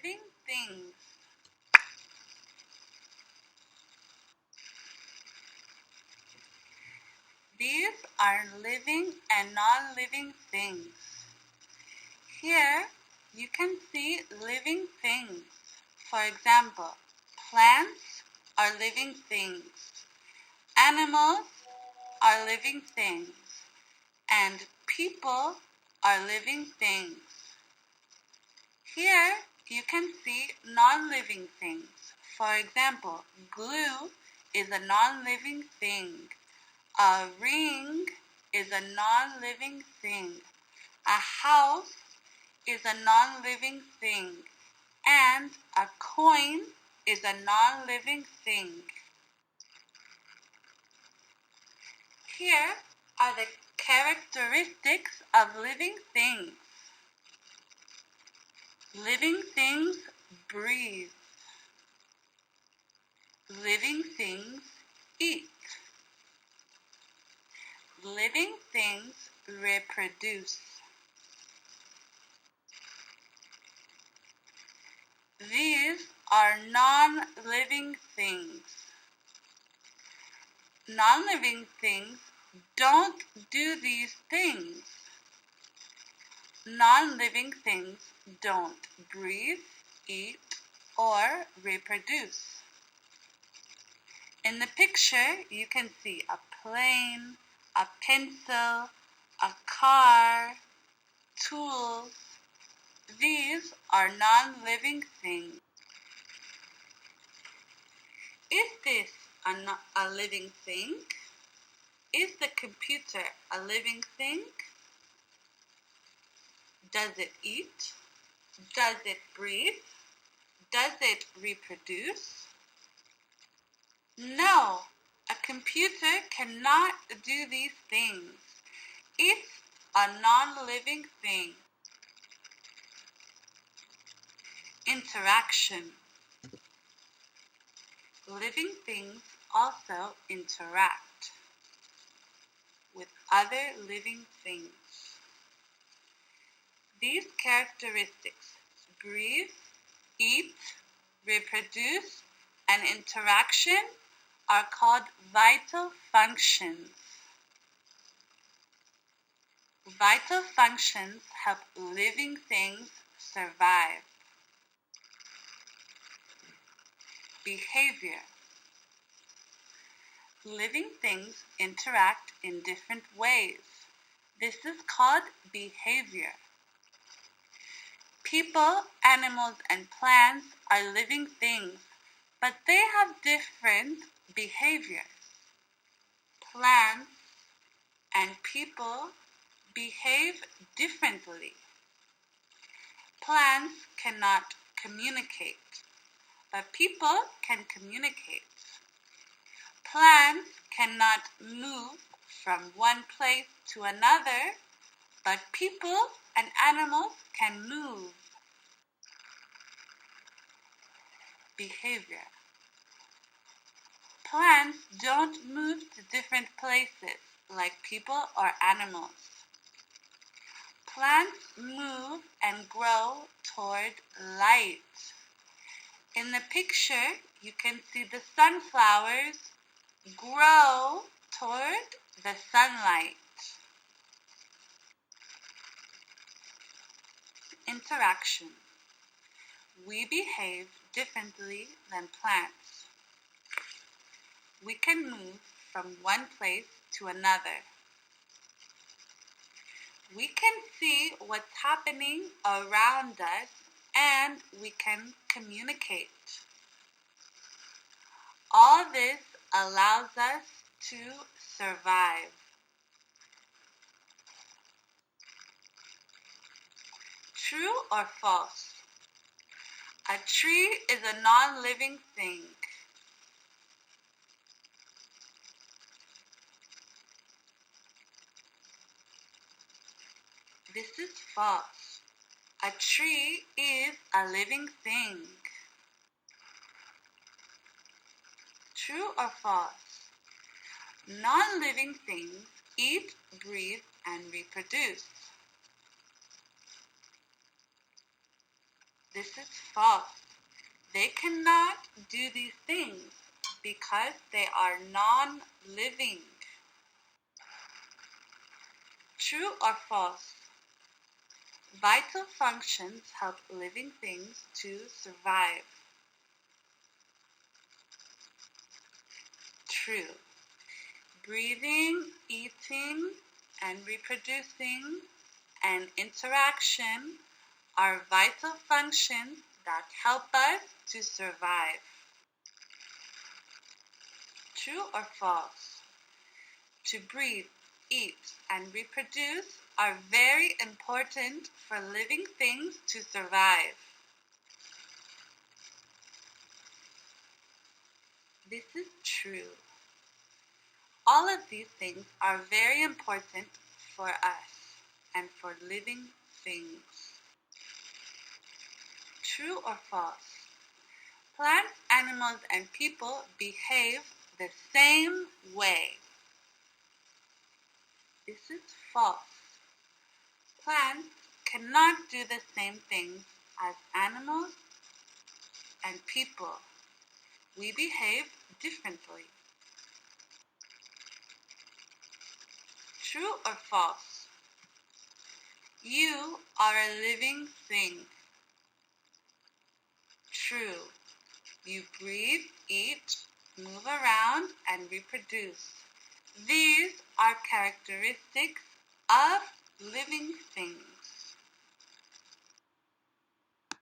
living things. These are living and non-living things. Here you can see living things. For example, plants are living things. Animals are living things. And people are living things. Here you can see non-living things. For example, glue is a non-living thing. A ring is a non-living thing. A house is a non-living thing. And a coin is a non-living thing. Here are the characteristics of living things. Living things breathe. Living things eat. Living things reproduce. These are non-living things. Non-living things don't do these things. Non-living things don't breathe, eat, or reproduce. In the picture, you can see a plane, a pencil, a car, tools. These are non-living things. Is this a living thing? Is the computer a living thing? Does it eat? Does it breathe? Does it reproduce? No, a computer cannot do these things. It's a non-living thing. Interaction. Living things also interact with other living things. These characteristics, breathe, eat, reproduce, and interaction, are called vital functions. Vital functions help living things survive. Behavior. Living things interact in different ways. This is called behavior. People, animals, and plants are living things, but they have different behaviors. Plants and people behave differently. Plants cannot communicate, but people can communicate. Plants cannot move from one place to another, but people and animals can move. Behavior. Plants don't move to different places like people or animals. Plants move and grow toward light. In the picture, you can see the sunflowers grow toward the sunlight. Interaction. We behave differently than plants. We can move from one place to another. We can see what's happening around us and we can communicate. All this allows us to survive. True or false? A tree is a non-living thing. This is false. A tree is a living thing. True or false? Non-living things eat, breathe, and reproduce. This is false. They cannot do these things because they are non-living. True or false? Vital functions help living things to survive. True. Breathing, eating, and reproducing and interaction are vital functions that help us to survive. True or false? To breathe, eat, and reproduce are very important for living things to survive. This is true. All of these things are very important for us and for living things. True or false? Plants, animals, and people behave the same way. This is false. Plants cannot do the same things as animals and people. We behave differently. True or false? You are a living thing. True. You breathe, eat, move around, and reproduce. These are characteristics of living things.